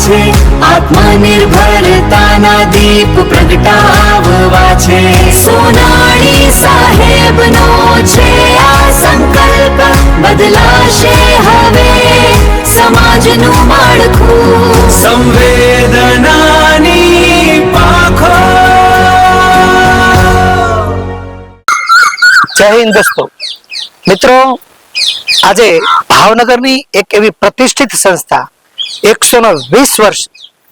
છે, આત્મનિર્ભરતાના દીપ પ્રગટાવવા છે. સોનાણી સાહેબનો છે આ સંકલ્પ, બદલાશે હવે સમાજનું માળખું. સંવેદનાની પાંખો. જય હિન્દ દોસ્તો. મિત્રો, આજે ભાવનગરની એક એવી પ્રતિષ્ઠિત સંસ્થા 120 વર્ષ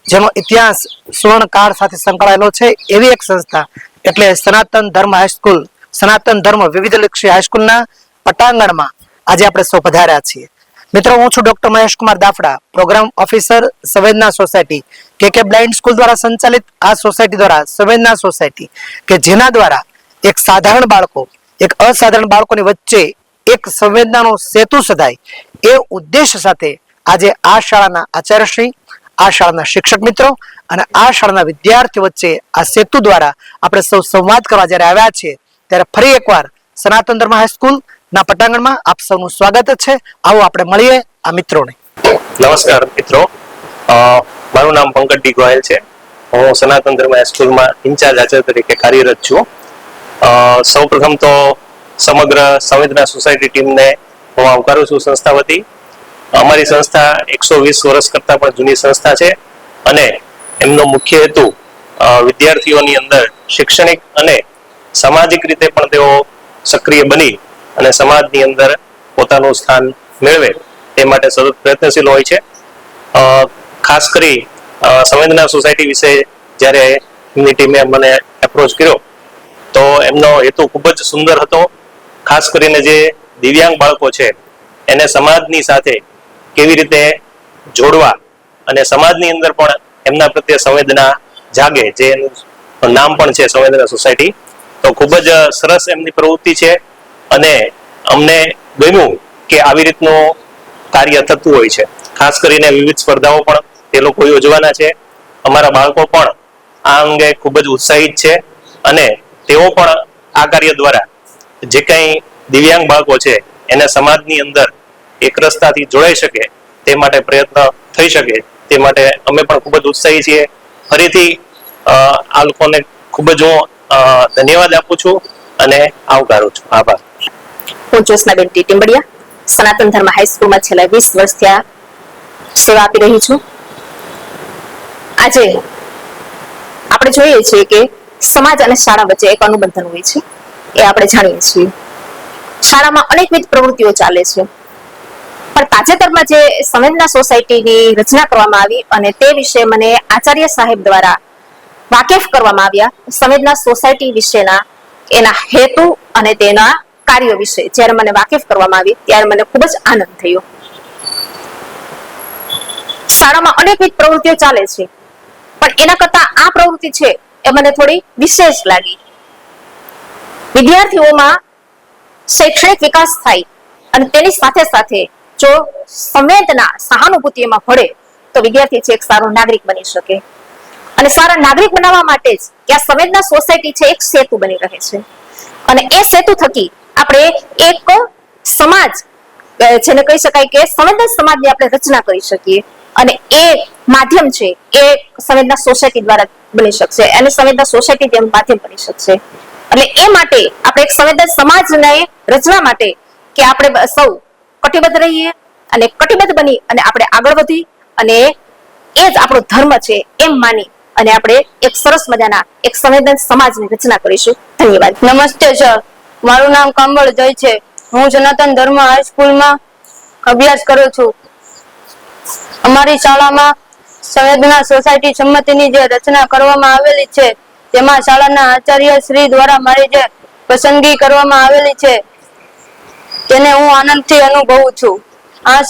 જેનો ઇતિહાસ સુવર્ણકાળ સાથે સંકળાયેલો છે એવી એક સંસ્થા એટલે સનાતન ધર્મ હાઈસ્કૂલ, સનાતન ધર્મ વિવિધલક્ષી હાઈસ્કૂલના પટાંગણમાં આજે આપણે સૌ પધાર્યા છીએ. મિત્રો, હું છું doctor Mahesh Kumar Dafda, programme officer Samvedana society. કે બ્લાઇન્ડ સ્કૂલ દ્વારા સંચાલિત આ સોસાયટી દ્વારા સંવેદના સોસાયટી કે જેના દ્વારા એક સાધારણ બાળકો, એક અસાધારણ બાળકોની વચ્ચે એક સંવેદનાનો સેતુ સધાય એ ઉદ્દેશ સાથે આજે આ શાળાના આચાર્યશ્રી, આ શાળાના શિક્ષક મિત્રો અને આ શાળાના વિદ્યાર્થીઓ વચ્ચે આ સેતુ દ્વારા આપણે સૌ સંવાદ કરવા જ્યારે આવ્યા છીએ ત્યારે ફરી એકવાર સનાતન ધર્મ હાઈસ્કૂલ ના પટાંગણમાં આપ સૌનું સ્વાગત છે. આવો આપણે મળીએ આ મિત્રોને. નમસ્કાર મિત્રો, મારું નામ પંકજ ડી ગોયલ છે. હું સનાતન ધર્મ હાઈસ્કૂલમાં ઇન્ચાર્જ આચાર્ય તરીકે કાર્યરત છું. સૌપ્રથમ તો સમગ્ર સંવેદના સોસાયટી ટીમને હું આવકારું છું સંસ્થા વતી. અમારી સંસ્થા 120 વર્ષ કરતા પણ જૂની સંસ્થા છે અને એમનો મુખ્ય હેતુ વિદ્યાર્થીઓની અંદર શૈક્ષણિક અને સામાજિક રીતે પણ તેઓ સક્રિય બની અને સમાજની અંદર પોતાનું સ્થાન મેળવે તે માટે સતત પ્રયત્નશીલ હોય છે. ખાસ કરી સંવેદના સોસાયટી વિશે જ્યારે એમની ટીમે મને એપ્રોચ કર્યો તો એમનો હેતુ ખૂબ જ સુંદર હતો. ખાસ કરીને જે દિવ્યાંગ બાળકો છે એને સમાજની સાથે કેવી રીતે જોડવા અને સમાજની અંદર પણ એમના પ્રત્યે સંવેદના જાગે, જે એનું નામ પણ છે સંવેદના સોસાયટી. તો ખૂબ જ સરસ એમની પ્રવૃત્તિ છે અને અમને ગમ્યું કે આવી રીતનું કાર્ય થતું હોય છે. ખાસ કરીને વિવિધ સ્પર્ધાઓ પણ તે લોકો યોજવાના છે. અમારા બાળકો પણ આ અંગે ખૂબ જ ઉત્સાહિત છે અને તેઓ પણ આ કાર્ય દ્વારા જે કંઈ દિવ્યાંગ બાળકો છે એને સમાજની અંદર એક રસ્તાથી જોડાઈ શકે તે માટે પ્રયત્ન થઈ શકે તે માટે અમે પણ ખૂબ જ ઉત્સાહી છીએ. ફરીથી આ લોકોને ખૂબ જ હું ધન્યવાદ આપું છું અને આવકારું છું. આભાર. હું જ્યોત્સનાબેન ટીમ્બડિયા સનાતન ધર્મ હાઈસ્કૂલમાં છેલ્લા 20 વર્ષથી આ સેવા આપી રહી છું. આજે આપણે જોઈએ છીએ કે સમાજ અને શાળા વચ્ચે એક અનુબંધન હોય છે, એ આપણે જાણીએ છીએ. શાળામાં અનેકવિધ પ્રવૃત્તિઓ ચાલે છે, પણ તાજેતરમાં જે સંવેદના સોસાયટીની રચના કરવામાં આવી અને તે વિશે મને આચાર્ય સાહેબ દ્વારા વાકેફ કરવામાં આવ્યા સંવેદના સોસાયટી વિશેના એના હેતુ અને તેના કાર્યો વિશે જ્યારે મને વાકેફ કરવામાં આવી ત્યારે મને ખૂબ જ આનંદ થયો. શાળામાં અનેકવિધ પ્રવૃત્તિઓ ચાલે છે, પણ એના કરતા આ પ્રવૃત્તિ છે એ મને થોડી વિશેષ લાગી. વિદ્યાર્થીઓમાં શૈક્ષણિક વિકાસ થાય અને તેની સાથે સાથે જો સંવેદના, સહાનુભૂતિ એમાં ભળે તો વિદ્યાર્થી છે એક સારો નાગરિક બની શકે. અને સારા નાગરિક બનાવવા માટે જ કે આ સંવેદના સોસાયટી છે એક સેતુ બની રહે છે અને એ સેતુ થકી આપણે એક સમાજ જેને કહી શકાય કે સંવેદન સમાજની આપણે રચના કરી શકીએ અને એ માધ્યમ છે એ સંવેદના સોસાયટી દ્વારા બની શકશે અને સંવેદના સોસાયટી તેનું માધ્યમ બની શકશે. એટલે એ માટે આપણે એક સંવેદન સમાજને રચના માટે કે આપણે સૌ કટિબદ્ધ રહીએ અને કટિબદ્ધ બની અને આપણે આગળ વધી અને એ જ આપણો ધર્મ છે એમ માની અને આપણે એક સરસ મજાના એક સંવેદન સમાજની રચના કરીશું. ધન્યવાદ. નમસ્તે સર, મારું નામ કાંબળ જય છે. હું સનાતન ધર્મ હાઈસ્કૂલમાં અભ્યાસ કરું છું. અમારી શાળામાં સંવેદના સોસાયટી સંમતિની જે રચના કરવામાં આવેલી છે તેમાં શાળાના આચાર્ય શ્રી દ્વારા મારી જે પસંદગી કરવામાં આવેલી છે તેને હું આનંદથી અનુભવું છું. આ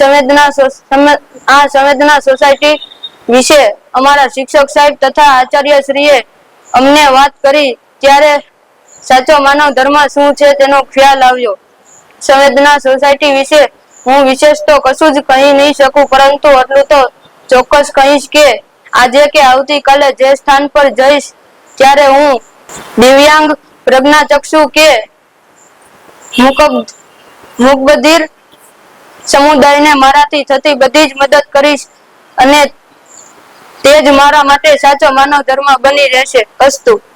સંવેદના સોસાયટી વિશે અમારા શિક્ષક સાહેબ તથા આચાર્ય શ્રીએ અમને વાત કરી ત્યારે સાચો માનવ ધર્મ શું છે તેનો ખ્યાલ આવ્યો. સંવેદના સોસાયટી વિશે હું વિશેષ તો કશું જ કહી નહીં શકું, પરંતુ એટલું તો ચોક્કસ કહીશ કે આજે કે આવતીકાલે જે સ્થાન પર જઈશ ત્યારે હું દિવ્યાંગ, પ્રજ્ઞાચક્ષુ કે મૂકબધિર સમુદાયને મારાથી થતી બધી જ મદદ કરીશ અને તે જ મારા માટે સાચો માનવ ધર્મ બની રહેશે. અસ્તુ.